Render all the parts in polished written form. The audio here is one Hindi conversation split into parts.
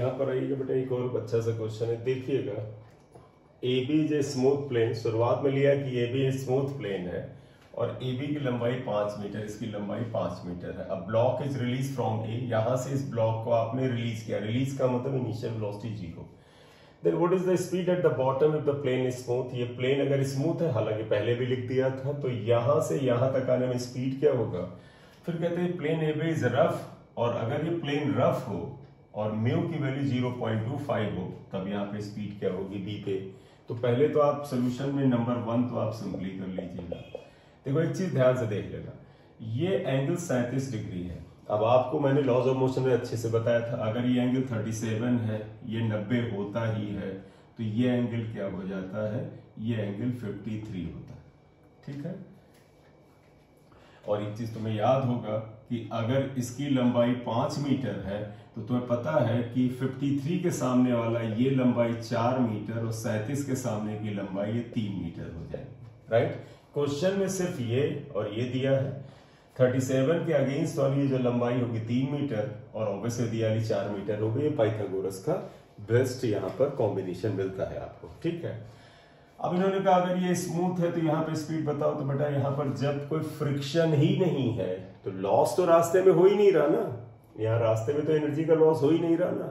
यहाँ पर आइएगा बेटा, एक और अच्छा सा क्वेश्चन है, देखिएगा। A B is a smooth plane, शुरुआत में लिया कि ए बी स्मूथ प्लेन है और ए बी की लंबाई 5 मीटर, इसकी लंबाई 5 मीटर है। अब ब्लॉक इज रिलीज फ्रॉम ए, यहां से इस ब्लॉक को आपने रिलीज किया, रिलीज का मतलब initial velocity 0। Then what is the speed at the bottom if the plane is smooth. ये प्लेन अगर स्मूथ है, हालांकि पहले भी लिख दिया था, तो यहां से यहां तक आने में स्पीड क्या होगा। फिर कहते हैं plane A B is rough, और अगर ये प्लेन रफ हो और म्यू की वैल्यू 0.25 हो, तब यहाँ पे स्पीड क्या होगी बी पे। तो पहले तो आप सोल्यूशन में नंबर 1 तो आप सिंपली कर लीजिएगा। देखो एक चीज ध्यान से देख लेना, ये एंगल 37 डिग्री है। अब आपको मैंने लॉज ऑफ मोशन में अच्छे से बताया था, अगर ये एंगल 37 है, ये 90 होता ही है, तो ये एंगल क्या हो जाता है, ये एंगल 53 होता है। ठीक है। और एक चीज तुम्हें याद होगा कि अगर इसकी लंबाई 5 मीटर है, तो तुम्हें पता है कि 53 के सामने वाला ये लंबाई 4 मीटर और 37 के सामने की लंबाई ये 3 मीटर हो जाएगी। राइट। क्वेश्चन में सिर्फ ये और ये दिया है, 37 के अगेंस्ट वाली ये जो लंबाई होगी 3 मीटर और ऑब्वियसली दिया वाली 4 मीटर होगी। ये पाइथागोरस का बेस्ट यहाँ पर कॉम्बिनेशन मिलता है आपको। ठीक है। अब इन्होंने कहा अगर ये स्मूथ है तो यहाँ पे स्पीड बताओ, तो बेटा यहाँ पर जब कोई फ्रिक्शन ही नहीं है तो लॉस तो रास्ते में हो ही नहीं रहा ना, यहाँ रास्ते में तो एनर्जी का लॉस हो ही नहीं रहा ना।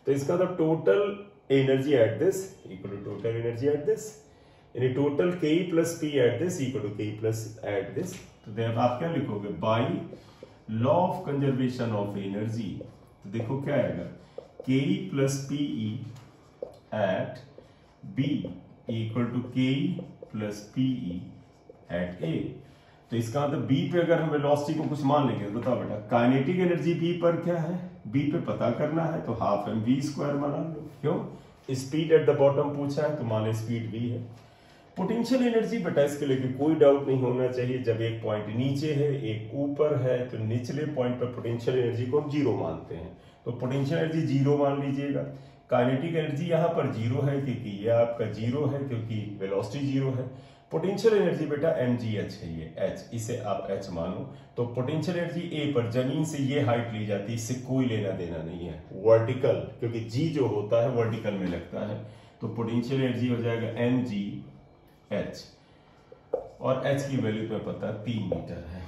तो इसका मतलब total energy at this equal to total energy at this, यानी total K plus P at this equal to K plus at this. तो देखो आप क्या लिखोगे, by law of conservation of energy. तो देखो क्या आएगा, K plus PE at B equal to K plus PE at A. तो इसका मतलब बी पे अगर हम वेलोसिटी को कुछ मान लेंगे, तो बताओ बेटा काइनेटिक एनर्जी बी पर क्या है, बी पे पता करना है, तो हाफ एम वी स्क्वायर मान लो। क्यों, स्पीड एट द बॉटम पूछा है तो मान स्पीड वी है। पोटेंशियल एनर्जी बेटा इसके लिए कोई डाउट नहीं होना चाहिए, जब एक पॉइंट नीचे है एक ऊपर है, तो निचले पॉइंट पर पोटेंशियल एनर्जी को हम 0 मानते हैं, तो पोटेंशियल एनर्जी 0 मान लीजिएगा। काइनेटिक एनर्जी यहाँ पर 0 है क्योंकि ये आपका 0 है, क्योंकि वेलोसिटी 0 है। पोटेंशियल एनर्जी बेटा mgh है, ये h, इसे आप h मानो। तो पोटेंशियल एनर्जी a पर जमीन से ये हाइट ली जाती है, इससे कोई लेना देना नहीं है, वर्टिकल, क्योंकि g जो होता है वर्टिकल में लगता है। तो पोटेंशियल एनर्जी हो जाएगा mgh, और h की वैल्यू तो पता है 3 मीटर है।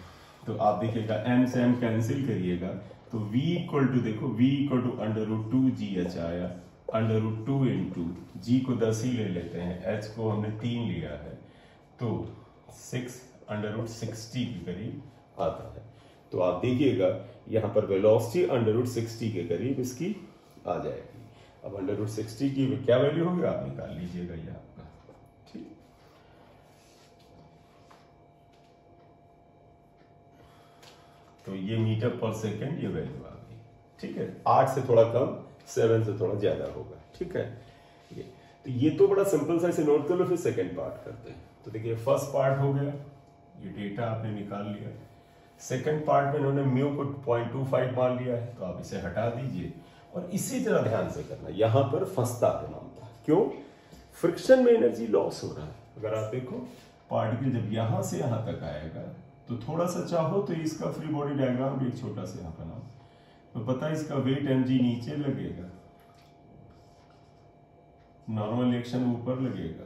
तो आप देखिएगा m से m कैंसिल करिएगा, तो v इक्वल टू देखो v इक्वल टू √2gh आया, √2 इंटू g को 10 ही ले लेते हैं, h को हमने 3 लिया है, तो 6 √60 के करीब आता है। तो आप देखिएगा यहाँ पर वेलोसिटी √60 के करीब इसकी आ जाएगी। अब √60 की क्या वैल्यू होगी आप निकाल लीजिएगा ये आपका। ठीक, तो ये मीटर पर सेकेंड ये वैल्यू आ गई। ठीक है, 8 से थोड़ा कम, 7 से थोड़ा ज्यादा होगा। ठीक है, ये तो बड़ा सिंपल सा, इसे नोट कर लो, फिर सेकंड पार्ट करते हैं। तो देखिए फर्स्ट पार्ट हो गया, ये डेटा आपने निकाल लिया। सेकंड पार्ट में इन्होंने म्यू को 0.25 मान लिया है, तो आप इसे हटा दीजिए और इसी तरह ध्यान से करना, यहां पर फंसता है मामला। क्यों, फ्रिक्शन में एनर्जी लॉस हो रहा है। अगर आप देखो पार्टिकल जब यहां से यहां तक आएगा, तो थोड़ा सा चाहो तो इसका फ्री बॉडी डायग्राम भी एक छोटा सा यहां बनाओ, तो पता है इसका वेट mg नीचे लगेगा, नॉर्मल रिएक्शन ऊपर लगेगा,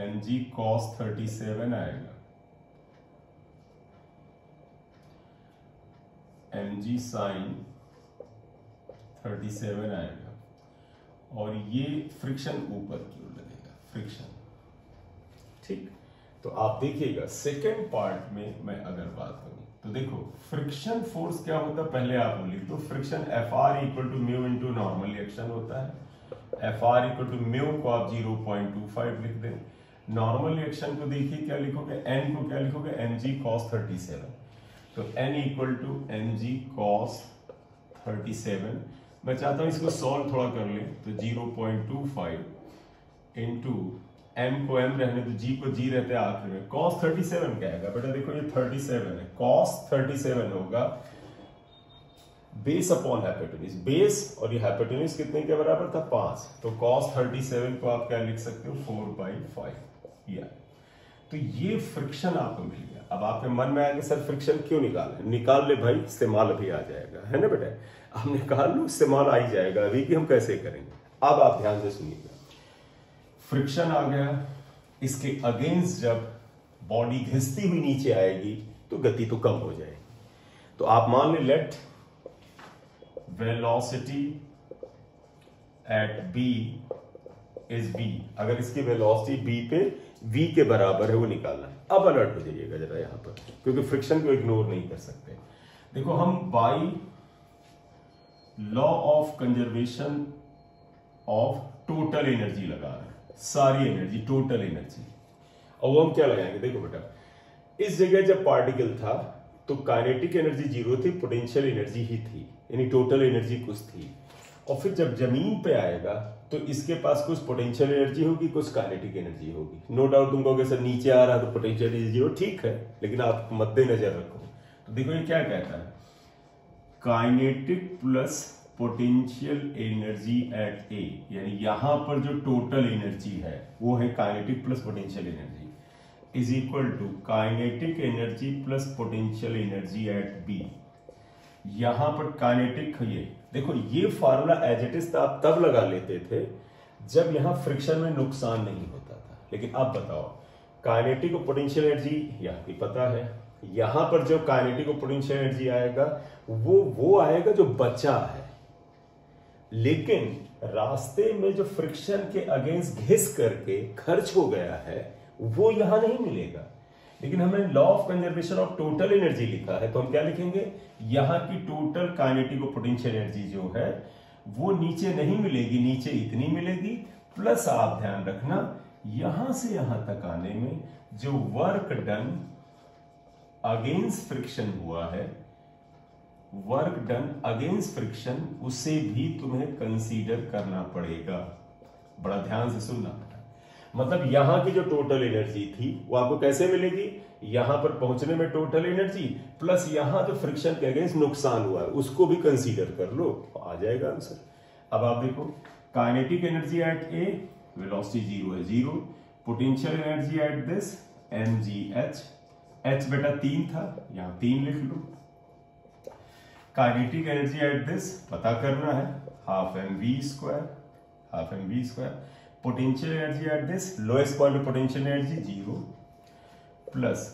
mg cos 37 आएगा, mg sin 37 आएगा, और ये फ्रिक्शन ऊपर की ओर लगेगा, फ्रिक्शन। ठीक, तो आप देखिएगा सेकेंड पार्ट में मैं अगर बात करूं, तो देखो फ्रिक्शन फोर्स क्या होता है, पहले आप लिख दो, friction Fr equal to mu into normal reaction होता है। Fr इक्वल टू म्यू को आप 0.25 लिख दें। नॉर्मल रिएक्शन को देखिए क्या लिखोगे, n को क्या लिखोगे, mg cos 37, तो n equal to mg cos 37। मैं चाहता हूं इसको सॉल्व थोड़ा कर ले, तो 0.25 इंटू m को m रहने, तो g को g रहते हैं आखिर में, cos 37 क्या आएगा बेटा, देखो ये 37 है, cos 37 होगा बेस अपॉन हाइपोटेन्यूज, बेस और ये हाइपोटेन्यूज कितने के बराबर था, 5, तो cos 37 को आप क्या लिख सकते हो, 4/5। या तो ये फ्रिक्शन आपको मिल गया। अब आपके मन में आया कि सर फ्रिक्शन क्यों निकालें, निकाल ले भाई, इस्तेमाल अभी आ जाएगा, है ना बेटा। अब निकाल लो, इस्तेमाल आ ही जाएगा, अभी कि हम कैसे करेंगे। अब आप ध्यान से सुनिएगा, फ्रिक्शन आ गया, इसके अगेंस्ट जब बॉडी घिसती हुई नीचे आएगी तो गति तो कम हो जाएगी। तो आप मान लें let velocity at B is v, अगर इसकी वेलोसिटी b पे v के बराबर है वो निकालना है। अब अलर्ट हो जाइएगा जरा यहां पर, क्योंकि फ्रिक्शन को इग्नोर नहीं कर सकते। देखो हम by law of conservation of total energy लगा रहे हैं, सारी एनर्जी, टोटल एनर्जी। और वो हम क्या लगाएंगे, देखो बेटा, इस जगह जब पार्टिकल था तो काइनेटिक एनर्जी 0 थी, पोटेंशियल एनर्जी ही थी, यानी टोटल एनर्जी कुछ थी। और फिर जब जमीन पे आएगा तो इसके पास कुछ पोटेंशियल एनर्जी होगी, कुछ काइनेटिक एनर्जी होगी। नो डाउट तुम कहोगे सर नीचे आ रहा तो पोटेंशियल एनर्जी हो, ठीक है, लेकिन आप मद्देनजर रखो। तो देखो ये क्या कहता है, kinetic plus potential energy at A, यानी यहां पर जो टोटल एनर्जी है वो है kinetic plus potential energy is equal to kinetic energy plus potential energy at B. यहां पर काइनेटिक, ये देखो ये फार्मूला एज इट इज आप तब लगा लेते थे जब यहां फ्रिक्शन में नुकसान नहीं होता था। लेकिन अब बताओ, काइनेटिक और पोटेंशियल एनर्जी यहां भी पता है, यहां पर जो काइनेटिक और पोटेंशियल एनर्जी आएगा वो आएगा जो बचा है, लेकिन रास्ते में जो फ्रिक्शन के अगेंस्ट घिस करके खर्च हो गया है वो यहां नहीं मिलेगा। लेकिन हमने law of conservation of total energy लिखा है, तो हम क्या लिखेंगे, यहां की टोटल काइनेटिक और पोटेंशियल एनर्जी जो है वो नीचे नहीं मिलेगी, नीचे इतनी मिलेगी, प्लस आप ध्यान रखना यहां से यहां तक आने में जो वर्क डन अगेंस्ट फ्रिक्शन हुआ है, वर्क डन अगेंस्ट फ्रिक्शन, उसे भी तुम्हें कंसीडर करना पड़ेगा। बड़ा ध्यान से सुनना, मतलब यहां की जो टोटल एनर्जी थी वो आपको कैसे मिलेगी, यहां पर पहुंचने में टोटल एनर्जी प्लस यहां जो फ्रिक्शन के अगेंस्ट नुकसान हुआ है उसको भी कंसीडर कर लो, आ जाएगा आंसर। अब आप देखो, kinetic energy at A, velocity 0 है 0, potential energy at this mgh, h बेटा 3 था, यहां 3 लिख लो। काइनेटिक एनर्जी एट दिस पता करना है, half m v square, potential energy at this lowest point of potential energy 0, plus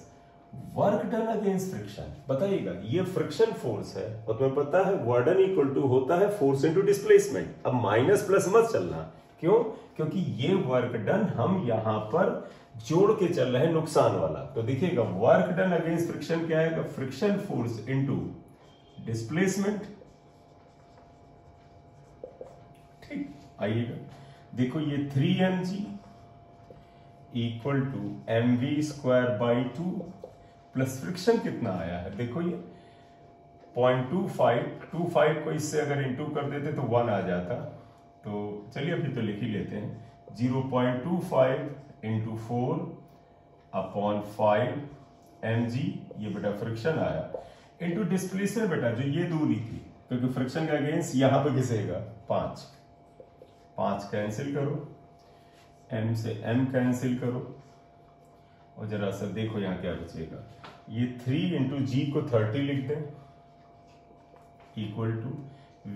work done against friction. बताइएगा, ये फ्रिक्शन फोर्स है और तुम्हें पता है वर्क डन इक्वल टू होता है फोर्स इनटू डिस्प्लेसमेंट। अब माइनस प्लस मत चलना, क्यों, क्योंकि ये वर्क डन हम यहां पर जोड़ के चल रहे हैं नुकसान वाला। तो देखिएगा वर्क डन अगेंस्ट फ्रिक्शन क्या आएगा, फ्रिक्शन फोर्स इनटू डिस्प्लेसमेंट। ठीक, आइएगा देखो, ये 3mg equal to mv square by 2 plus friction कितना आया है, देखो ये 0.25 को इससे अगर इंटू कर देते तो 1 आ जाता। तो चलिए अभी तो लिख ही लेते हैं, 0.25 इंटू 4 अपॉन 5 mg, ये बेटा फ्रिक्शन आया, इंटू डिस्प्लेसमेंट बेटा जो ये दूरी थी, क्योंकि फ्रिक्शन का अगेंस्ट यहां पर घिसेगा, 5 कैंसिल करो, m से m कैंसिल करो, और जरा सा देखो यहां क्या बचेगा, ये 3 इंटू जी को 30 लिख दें equal to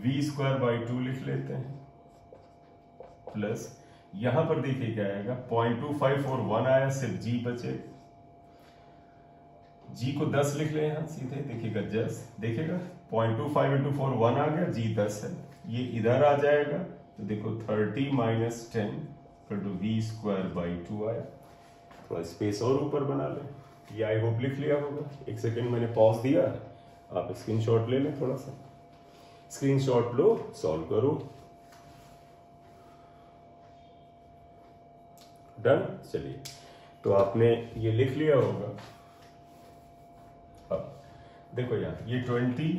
v square by 2 लिख लेते हैं, प्लस यहां पर देखिए क्या आएगा, 0.25 और 1 आया, सिर्फ g बचे, g को 10 लिख ले यहां सीधे, देखिएगा जस्ट देखिएगा 0.25 इंटू 4 1 आ गया, g 10 है, ये इधर आ जाएगा, तो देखो 30 minus 10 to v square by 2 आया। थोड़ा स्पेस और ऊपर बना ले, ये आई होप लिख लिया होगा। एक सेकेंड मैंने पॉज दिया, आप स्क्रीनशॉट ले लें, थोड़ा सा स्क्रीनशॉट लो, सॉल्व करो, डन। चलिए, तो आपने ये लिख लिया होगा। अब देखो यार, ये 20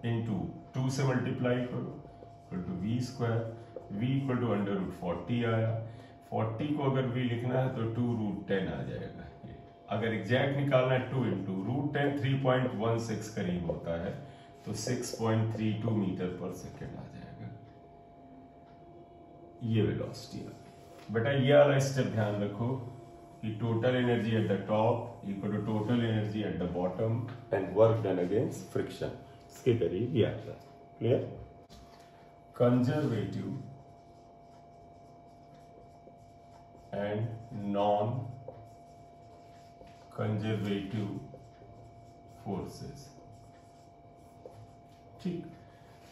इंटू 2 से मल्टीप्लाई करो to v square, v equal to under root 40 आया, 40 को अगर v लिखना है तो 2 रूट 10 आ जाएगा। ये अगर एग्जैक्ट निकालना है 2 इंटू रूट 10 3.16 करीब होता है, तो 6.32 मीटर पर सेकेंड आ जाएगा। ये वेलोसिटी आ गई बेटा, ये वाला स्टेप ध्यान रखो, कि total energy at the top equal to total energy at the bottom and work done against friction, इसके करीब ये आता है। Clear? Conservative and non conservative forces. ठीक,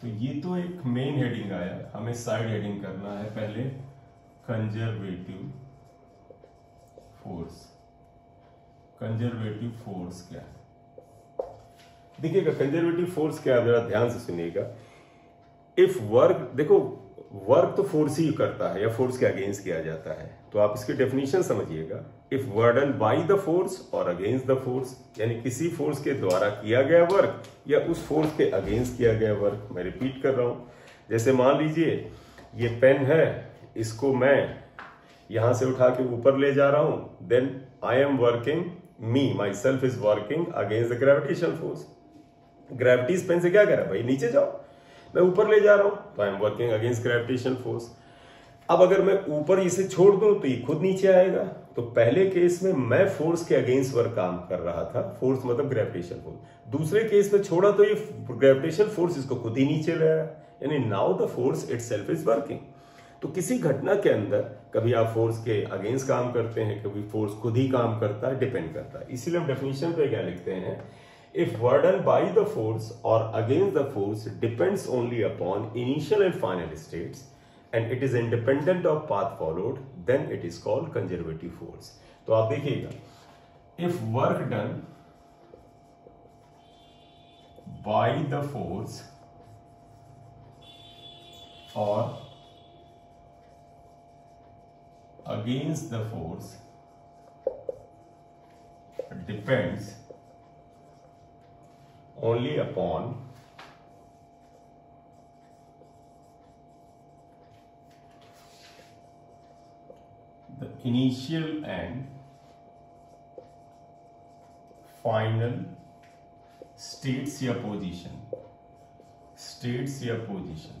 तो ये तो एक मेन हेडिंग आया, हमें साइड हेडिंग करना है पहले। कंजर्वेटिव फोर्स, कंजर्वेटिव फोर्स क्या है? देखिएगा कंजर्वेटिव फोर्स क्या है, जरा ध्यान से सुनिएगा। इफ वर्क, देखो वर्क तो फोर्स ही करता है या फोर्स के अगेंस्ट किया जाता है, तो आप इसकी डेफिनेशन समझिएगा। If work done by the force और अगेंस्ट द फोर्स, यानी किसी फोर्स के द्वारा किया गया वर्क या उस फोर्स के अगेंस्ट किया गया वर्क। मैं रिपीट कर रहा हूं, जैसे मान लीजिए ये पेन है, इसको मैं यहां से उठा के ऊपर ले जा रहा हूं, then I am working, me myself is working against the gravitational force. Gravity इस पेन से क्या कह रहा है, भाई नीचे जाओ, मैं ऊपर ले जा रहा हूं, तो आई am working against gravitational force. अब अगर मैं ऊपर इसे छोड़ दूं तो ये खुद नीचे आएगा। तो पहले केस में मैं फोर्स के अगेंस्ट वर्क काम कर रहा था, फोर्स मतलब ग्रेविटेशनल फोर्स। दूसरे केस में छोड़ा तो ये ग्रेविटेशनल फोर्स इसको खुद ही नीचे ले आया, यानी now the force itself is working. तो किसी घटना के अंदर कभी आप फोर्स के अगेंस्ट काम करते हैं, कभी फोर्स खुद ही काम करता है, डिपेंड करता है। इसीलिए हम डेफिनेशन पे क्या लिखते हैं, if work done by the force और against the force depends only upon initial and final states and it is independent of path followed, then it is called conservative force. तो आप देखिएगा, if work done by the force or against the force depends only upon the initial and final states या position, states या position,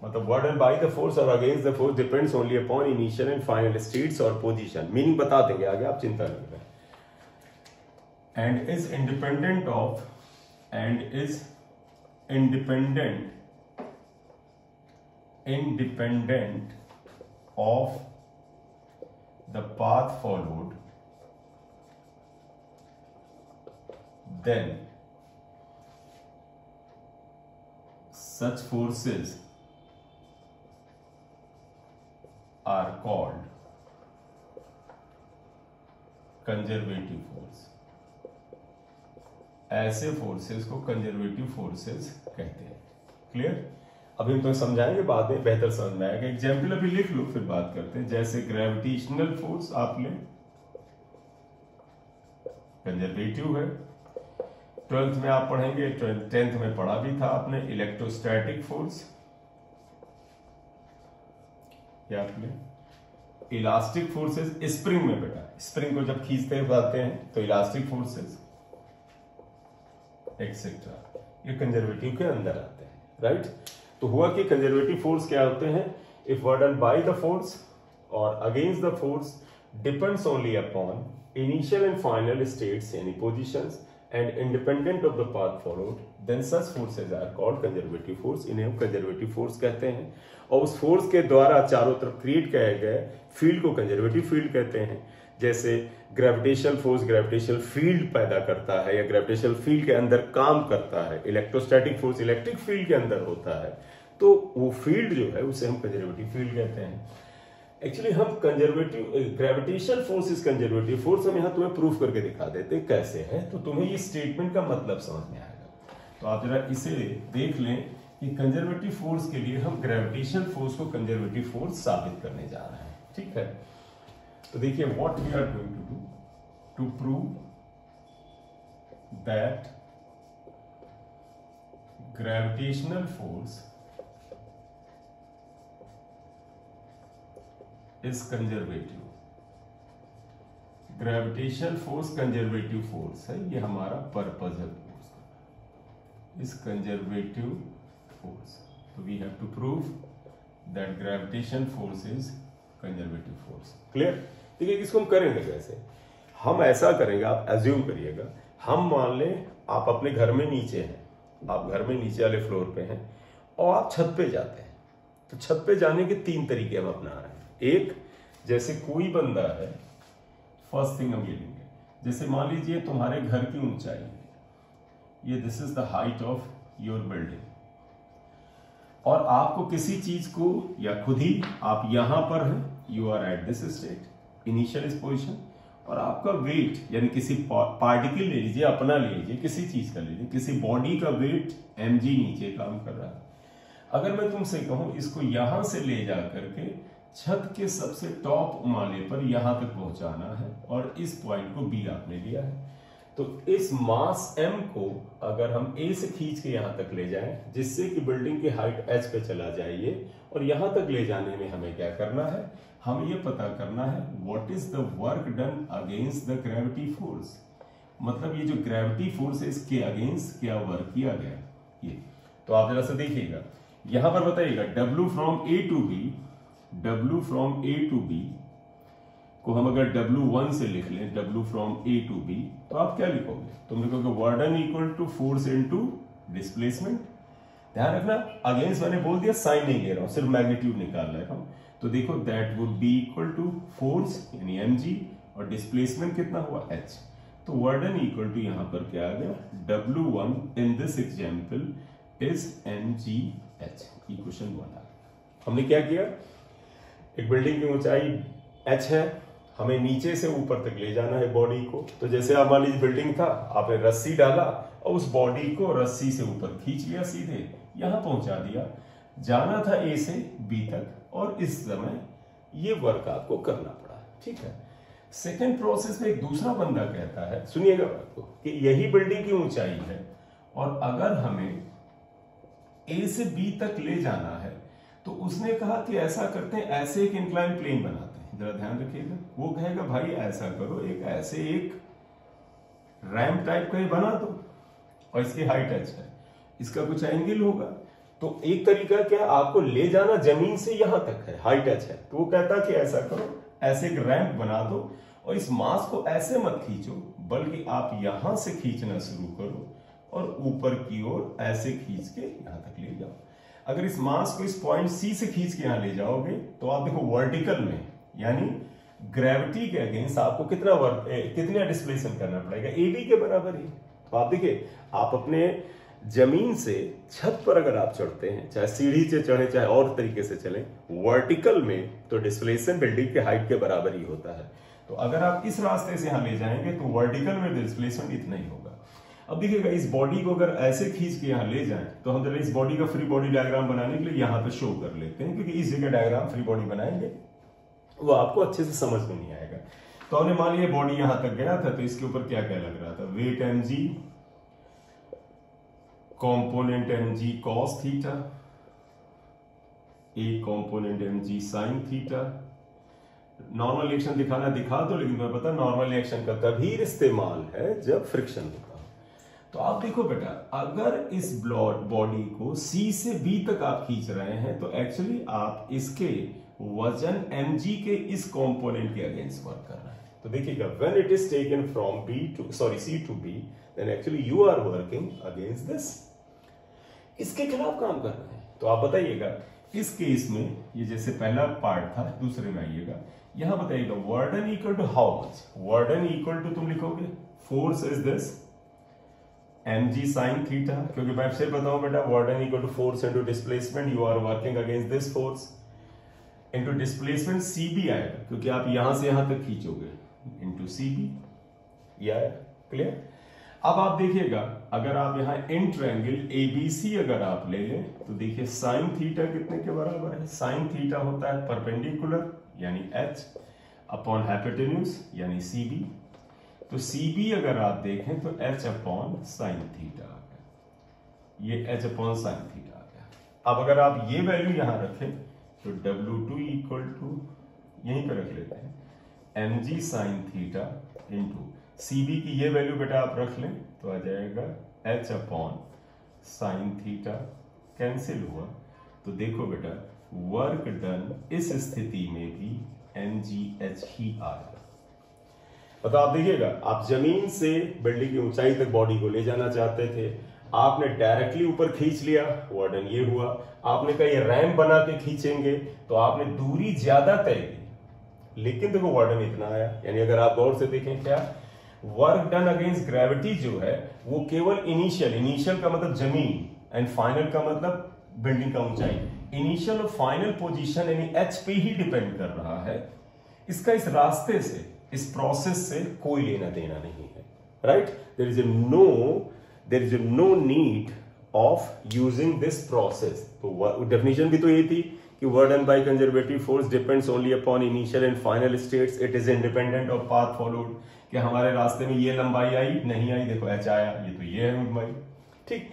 मतलब वर्डन बाय द फोर्स और against the force depends only upon initial and final states और पोजीशन। मीनिंग बता देंगे आगे, आप चिंता नहीं करें। And is independent of, and is independent of the path followed, then such forces are called conservative force। ऐसे फोर्सेस को कंजर्वेटिव फोर्सेस कहते हैं। क्लियर? अभी हम तो समझाएंगे, बाद में बेहतर समझ में आएगा। एग्जाम्पल अभी लिख लो, फिर बात करते हैं। जैसे ग्रेविटेशनल फोर्स आप ले, कंजर्वेटिव है। 12th में आप पढ़ेंगे, 10th में पढ़ा भी था आपने, इलेक्ट्रोस्टैटिक फोर्स। क्या आपने इलास्टिक फोर्सेस, स्प्रिंग में बेटा, स्प्रिंग को जब खींचते जाते हैं तो इलास्टिक फोर्सेस एक्सेट्रा, ये कंजर्वेटिव के अंदर आते हैं। राइट? तो हुआ कि कंजर्वेटिव फोर्स क्या होते हैं, if work done by the force और against the force depends only upon initial and final states यानी positions and independent of the path followed, then such forces are called conservative force. इन्हें हम कंजर्वेटिव फोर्स कहते हैं। और उस फोर्स के द्वारा चारों तरफ क्रिएट किए गए फील्ड को कंजर्वेटिव फील्ड कहते हैं। जैसे ग्रेविटेशनल फोर्स ग्रेविटेशनल फील्ड पैदा करता है या ग्रेविटेशनल फील्ड के अंदर काम करता है, इलेक्ट्रोस्टैटिक फोर्स इलेक्ट्रिक फील्ड के अंदर होता है, तो वो फील्ड जो है उसे हम कंजर्वेटिव फील्ड कहते हैं। एक्चुअली हम conservative, gravitational force is conservative force, हम यहां तुम्हें प्रूफ करके दिखा देते कैसे है, तो तुम्हें ये स्टेटमेंट का मतलब समझ में आएगा। तो आप जरा इसे देख लें कि कंजर्वेटिव फोर्स के लिए हम ग्रेविटेशनल फोर्स को कंजर्वेटिव फोर्स साबित करने जा रहे हैं। ठीक है? तो देखिए, what we are going to do to prove that gravitational force is conservative. Gravitational force conservative force है, ये हमारा पर्पज है फोर्स का, इज कंजर्वेटिव फोर्स। तो we have to prove that gravitation force is conservative force. Clear? देखिए इसको हम करेंगे कैसे, हम ऐसा करेंगे, आप एज्यूम करिएगा, हम मान लें आप अपने घर में नीचे हैं, आप घर में नीचे वाले फ्लोर पे हैं और आप छत पे जाते हैं। तो छत पे जाने के 3 तरीके हम अपना रहे हैं। एक, जैसे कोई बंदा है, फर्स्ट थिंग हम ये लेंगे, जैसे मान लीजिए तुम्हारे घर की ऊंचाई है ये, this is the height of your building, और आपको किसी चीज को या खुद ही आप यहां पर हैं, you are at this state initial इस पोजिशन, और आपका वेट यानी किसी पार्टिकल ले लीजिए, अपना ले लीजिए, किसी चीज का ले लीजिए, किसी बॉडी का वेट mg नीचे काम कर रहा है। अगर मैं तुमसे कहूं इसको यहां से ले जा करके छत के सबसे टॉप माले पर यहां तक पहुंचाना है और इस पॉइंट को बी आपने लिया है, तो इस मास m को अगर हम a से खींच के यहां तक ले जाएं जिससे कि बिल्डिंग की हाइट h पे चला जाइए, और यहां तक ले जाने में हमें क्या करना है, हमें यह पता करना है what is the work done against the gravity force, मतलब ये जो ग्रेविटी फोर्स है इसके अगेंस्ट क्या वर्क किया गया ये। तो आप जरा सा देखिएगा यहां पर बताइएगा W from A to B, W from A to B को हम अगर W1 से लिख लें, W from A to B, तो आप क्या लिखोगे, तुम लिखोगे work done equal to force into displacement. ध्यान रखना अगेंस्ट मैंने बोल दिया, साइन नहीं ले रहा हूं, सिर्फ मैग्नीट्यूड निकाल रहा हूं। तो देखो that would be equal to force यानी mg और डिस्प्लेसमेंट कितना हुआ h। तो वर्क डन इक्वल टू यहां पर क्या आ गया, W1 in this example is mgh। Equation 1 हमने क्या किया, एक बिल्डिंग की ऊंचाई h है, हमें नीचे से ऊपर तक ले जाना है बॉडी को। तो जैसे आप मान लीजिए बिल्डिंग था, आपने रस्सी डाला और उस बॉडी को रस्सी से ऊपर खींच लिया, सीधे यहां पहुंचा दिया, जाना था A से B तक, और इस समय ये वर्क आपको करना पड़ा, ठीक है। सेकेंड प्रोसेस में एक दूसरा बंदा कहता है, सुनिएगा बात को, कि यही बिल्डिंग की ऊंचाई है और अगर हमें A से B तक ले जाना है तो उसने कहा कि ऐसा करते हैं, ऐसे एक इंक्लाइन प्लेन बनाते हैं, जरा ध्यान रखिएगा। वो कहेगा भाई ऐसा करो, एक ऐसे एक रैंप टाइप का ही बना दो और इसकी हाइट h है, इसका कुछ एंगल होगा। तो एक तरीका क्या, आपको ले जाना जमीन से यहां तक है, हाइट h है, तो वो कहता कि ऐसा करो, ऐसे एक रैंप बना दो और इस मास को ऐसे मत खींचो, बल्कि आप यहां से खींचना शुरू करो और ऊपर की ओर ऐसे खींच के यहां तक ले जाओ। अगर इस मास को इस पॉइंट C से खींच के यहां ले जाओगे तो आप देखो वर्टिकल में यानी ग्रेविटी के अगेंस्ट आपको कितना डिस्प्लेसमेंट करना पड़ेगा, AB के बराबर ही। तो आप देखिए, आप अपने जमीन से छत पर अगर आप चढ़ते हैं, चाहे सीढ़ी से चढ़े चाहे और तरीके से चलें, वर्टिकल में तो डिस्प्लेसमेंट बिल्डिंग के हाइट के बराबर ही होता है। तो अगर आप इस रास्ते से यहां ले जाएंगे तो वर्टिकल में डिस्प्लेसमेंट इतना ही होगा। अब देखिएगा, इस बॉडी को अगर ऐसे खींच के यहां ले जाएं तो हम जरा इस बॉडी का फ्री बॉडी डायग्राम बनाने के लिए यहां पे शो कर लेते हैं, क्योंकि इस जगह डायग्राम फ्री बॉडी बनाएंगे वो आपको अच्छे से समझ में नहीं आएगा। तो हमने मान लिया बॉडी यहां तक गया था, तो इसके ऊपर क्या क्या लग रहा था, weight mg, component mg cos theta, एक component mg sin theta. Normal reaction दिखाना दिखा दो, लेकिन तुम्हें पता नॉर्मल रिएक्शन का तभी इस्तेमाल है जब फ्रिक्शन होता है। तो आप देखो बेटा, अगर इस बॉडी को C से B तक आप खींच रहे हैं तो एक्चुअली आप इसके वजन mg के इस कंपोनेंट के अगेंस्ट वर्क कर रहे हैं। तो देखिएगा, when it is taken from C to B, then actually you are working against this, इसके खिलाफ काम कर रहे हैं। तो आप बताइएगा इस केस में, ये जैसे पहला पार्ट था, दूसरे में आइएगा, यहां बताइएगा work done equal to how much, work done equal to तुम लिखोगे force is this mg sin theta, क्योंकि मैं फिर बताऊं बेटा, work done equal to force into displacement, you are working against this force, into displacement cb आएगा, क्योंकि आप यहां से यहां तक खींचोगे, इनटू cb, ये आया क्लियर। अब आप देखिएगा, अगर आप यहां इन ट्रायंगल ABC अगर आप ले लें तो देखिए साइन थीटा कितने के बराबर है, साइन थीटा होता है परपेंडिकुलर यानी h अपॉन हाइपोटेन्यूज यानी CB। तो CB अगर आप देखें तो h अपॉन साइन थीटा आ गया, ये h अपॉन साइन थीटा आ गया। अब अगर आप ये वैल्यू यहां रखें तो W2 इक्वल टू, यहीं पे रख लेते हैं, mg sine theta into CB की ये वैल्यू बेटा आप रख लें तो आ जाएगा h upon sine theta, cancel हुआ। तो देखो बेटा, वर्क डन इस स्थिति में भी mgh ही आ रहा है। मतलब आप देखिएगा, आप जमीन से बिल्डिंग की ऊंचाई तक बॉडी को ले जाना चाहते थे, आपने डायरेक्टली ऊपर खींच लिया, वर्डन ये हुआ। आपने कहा ये रैंप बना के खींचेंगे तो आपने दूरी ज्यादा तय की, लेकिन देखो वर्डन इतना आया। यानी अगर आप गौर से देखें, क्या वर्क डन अगेंस्ट ग्रेविटी जो है वो केवल इनिशियल का मतलब जमीन, एंड फाइनल का मतलब बिल्डिंग का ऊंचाई, इनिशियल और फाइनल पोजीशन यानी एच पे ही डिपेंड कर रहा है। इसका इस रास्ते से, इस प्रोसेस से कोई लेना देना नहीं है, right. There is no need of using this process. तो डेफिनेशन भी तो ये थी कि work done by conservative force depends only upon initial and final states, it is independent of path followed. कि हमारे रास्ते में ये लंबाई आई नहीं आई, देखो एच आया, ये तो ये है लंबाई, ठीक।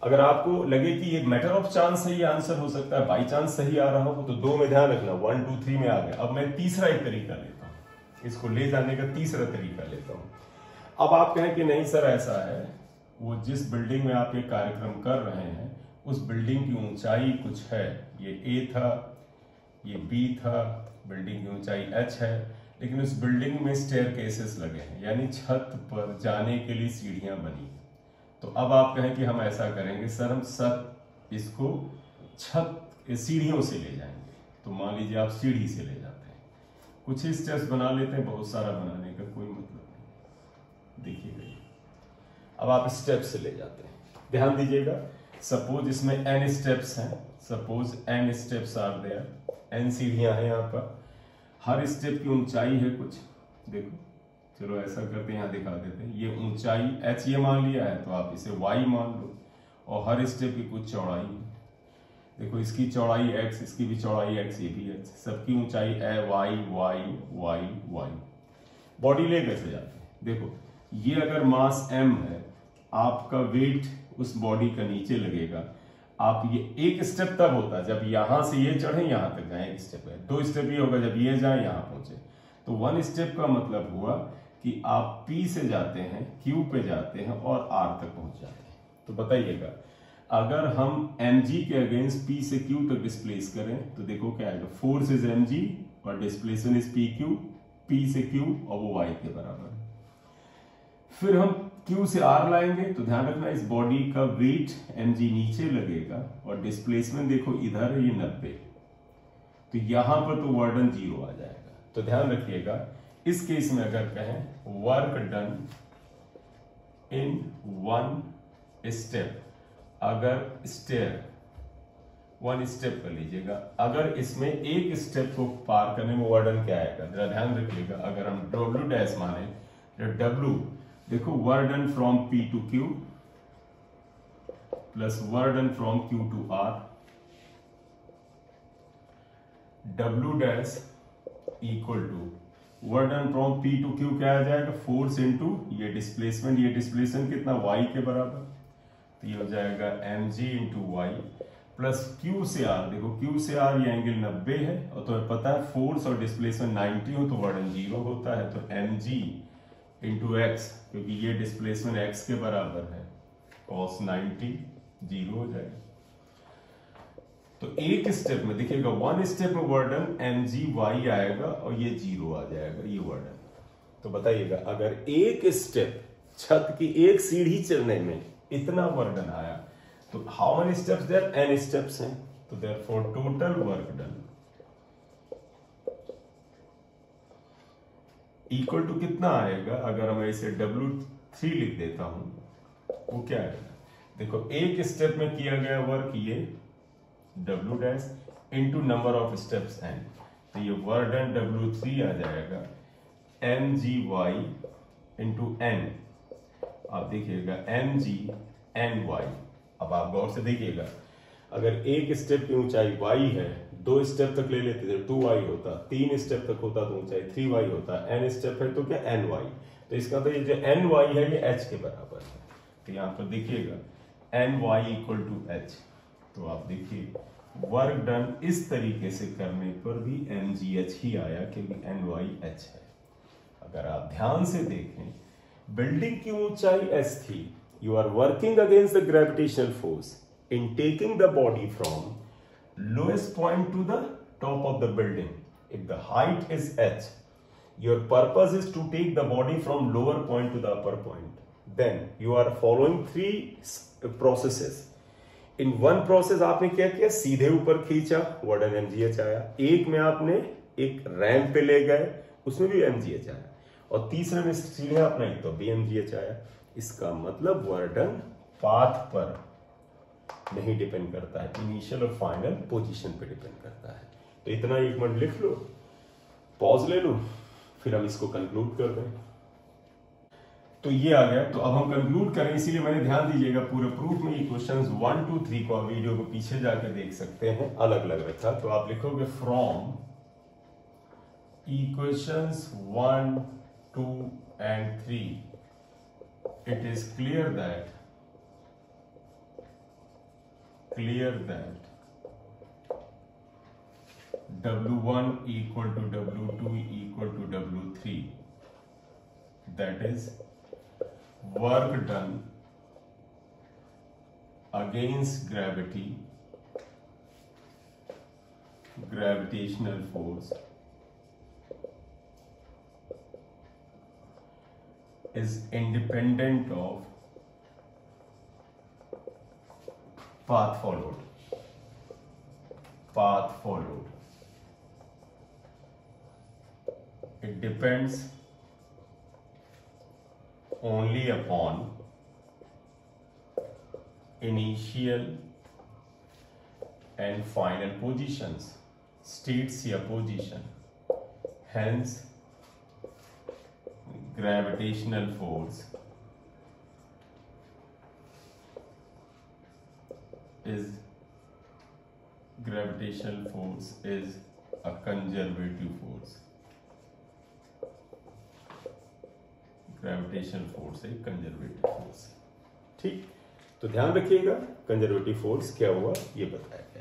अगर आपको लगे कि ये मैटर ऑफ चांस है, ये आंसर हो सकता है, बाई चांस सही आ रहा हो, तो 2 में ध्यान रखना, 1 2 3 में आ गया। अब मैं तीसरा एक तरीका लेता हूं, इसको ले जाने का तीसरा तरीका लेता हूं। अब आप कहें कि नहीं सर ऐसा है, वो जिस बिल्डिंग में आप ये कार्यक्रम कर रहे हैं उस बिल्डिंग की ऊंचाई कुछ है, ये ए था, ये बी था, बिल्डिंग की ऊंचाई एच है, लेकिन उस बिल्डिंग में स्टेयरकेसेस लगे हैं, यानी छत पर जाने के लिए सीढ़ियां बनी। तो अब आप कहें कि हम ऐसा करेंगे सर, हम सब इसको छत सीढ़ियों से ले जाएंगे। तो मान लीजिए आप सीढ़ी से ले जाते हैं, कुछ ही स्टेप्स बना लेते हैं, बहुत सारा बनाने का कोई मतलब नहीं। देखिएगा अब आप स्टेप से ले जाते हैं, ध्यान दीजिएगा। सपोज इसमें n स्टेप्स हैं, suppose n steps are there, n सीढ़ियां हैं यहाँ पर, हर स्टेप की ऊंचाई है कुछ, देखो चलो ऐसा करते हैं, यहाँ दिखा देते हैं, ये ऊंचाई h ये मान लिया है तो आप इसे y मान लो, और हर स्टेप की कुछ चौड़ाई है, देखो इसकी चौड़ाई x, इसकी भी चौड़ाई x, ये भी x, सबकी ऊंचाई है y y y y। Body ले कैसे जाते हैं, देखो ये अगर मास m है, आपका वेट उस बॉडी का नीचे लगेगा। आप ये एक स्टेप तब होता है जब यहां से ये चढ़े यहां तक जाए, एक स्टेप है। 2 स्टेप ये होगा जब ये जाए यहां पहुंचे। तो 1 स्टेप का मतलब हुआ कि आप P से जाते हैं, Q पे जाते हैं और R तक पहुंच जाते हैं। तो बताइएगा अगर हम mg के अगेंस्ट P से Q तक डिस्प्लेस करें तो देखो क्या आएगा, फोर्स इज mg और डिस्प्लेसमेंट इज PQ, P से Q और वो y के बराबर है। फिर हम Q से R लाएंगे तो ध्यान रखना इस बॉडी का वेट mg नीचे लगेगा और डिस्प्लेसमेंट देखो इधर है, ये 90, तो यहां पर तो वर्डन 0 आ जाएगा। तो ध्यान रखिएगा इस केस में अगर कहें वर्क डन इन 1 स्टेप, अगर स्टेयर 1 स्टेप कर लीजिएगा, अगर इसमें एक स्टेप को पार करने में वर्डन क्या आएगा, जरा ध्यान रखिएगा। अगर हम W डैश माने, W देखो work done from P to Q plus work done from Q to R, W dash equal to work done from P to Q क्या आ जाएगा, फोर्स इनटू ये डिस्प्लेसमेंट कितना y के बराबर, तो ये हो जाएगा mg into y plus Q से R, देखो Q से R ये एंगल 90 है और तुम्हें पता है फोर्स और डिस्प्लेसमेंट 90 हो तो वर्डन 0 होता है, तो mg इंटू x, क्योंकि ये डिस्प्लेसमेंट x के बराबर है, cos 90 0 हो जाएगा। तो एक स्टेप में देखिएगा 1 स्टेप में वर्डन mgy आएगा और ये 0 आ जाएगा, ये वर्डन। तो बताइएगा अगर एक स्टेप छत की एक सीढ़ी चढ़ने में इतना वर्डन आया तो how many steps there, n steps हैं, तो therefore total work done equal to कितना आएगा, अगर मैं इसे W3 लिख देता हूं वो क्या आएगा, देखो एक स्टेप में किया गया वर्क ये W dash into number of steps n, तो ये वर्क डन W3 आ जाएगा mgy इंटू n। आप देखिएगा mg ny। अब आप गौर से देखिएगा अगर एक स्टेप की ऊंचाई y है, 2 स्टेप तक ले लेते थे 2y होता, 3 स्टेप तक होता तो ऊंचाई 3y होता, n स्टेप है तो क्या ny, तो इसका तो ये जो ny है ये h के बराबर है। तो यहां पर देखिएगा ny इक्वल टू h, तो आप देखिए वर्क डन इस तरीके से करने पर भी mgh ही आया क्योंकि ny h है। अगर आप ध्यान से देखें बिल्डिंग की ऊंचाई s थी, you are working against the gravitational force in taking the body from lowest point to the top of the building. If the height is h, Your purpose is to take the body from lower point to the upper point. Then you are following 3 processes. In one process आपने क्या किया, सीधे ऊपर खींचा, वर्डन mgh आया. एक में आपने एक रैंप पे ले गए, उसमें भी mgh आया, और तीसरे में सीधे अपना एक तो भी mgh आया. इसका मतलब वर्डन पाथ पर नहीं डिपेंड करता है, इनिशियल और फाइनल पोजीशन पे डिपेंड करता है. तो इतना एक मिनट लिख लो, पॉज ले लो, फिर हम इसको कंक्लूड कर दें. तो ये आ गया. तो अब हम कंक्लूड करें, इसीलिए मैंने ध्यान दीजिएगा पूरे प्रूफ में ये क्वेश्चंस 1 2 3 को वीडियो को पीछे जाके देख सकते हैं, अलग अलग रखा. तो आप लिखोगे from equations 1 2 and 3 it is clear that W1 equal to W2 equal to W3, that is work done against gravity, gravitational force is independent of path followed. It depends only upon initial and final positions, states या position. Hence, gravitational force is a conservative force. Gravitational force एक कंजर्वेटिव फोर्स. ठीक, तो ध्यान रखिएगा कंजर्वेटिव फोर्स क्या हुआ ये बताया.